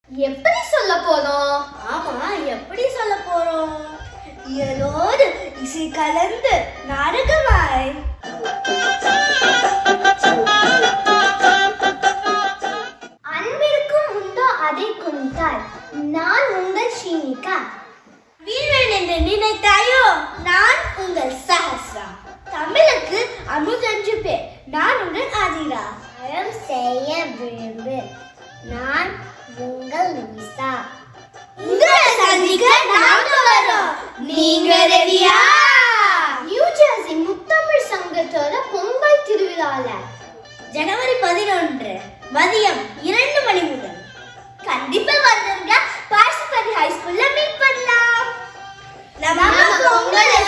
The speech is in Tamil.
எப்படி சொல்ல போறோம்? ஆமா, எப்படி சொல்ல போறோம்? இயலோடு இசை கலந்து நாடகமாய் அன்பிற்கும் உண்டோ அதை குனித்தாய். நான் உங்கள் ஷீனிகா. வீரன் என்று நினைத்தாயோ? நான் உங்கள் சஹஸ்ரா. தமிழுக்கு அமுதென்று பேர். நான் உங்கள் ஆதிரா. அறம் செய்ய விரும்பு. நான் உங்கள் லூயிசா. உங்களை சந்திக்க நாங்க வரோம். நீங்க ரெடியா? நியூ ஜெர்சி முத்தமிழ் சங்கத்தோட பொங்கல் திருவிழால ஜனவரி 11 மதியம் 2 மணி முதல். கண்டிப்பா வந்துருங்க. பார்சிபதி ஹை ஸ்கூல்ல மீட் பண்ணலாம். நம்ம பொங்கலை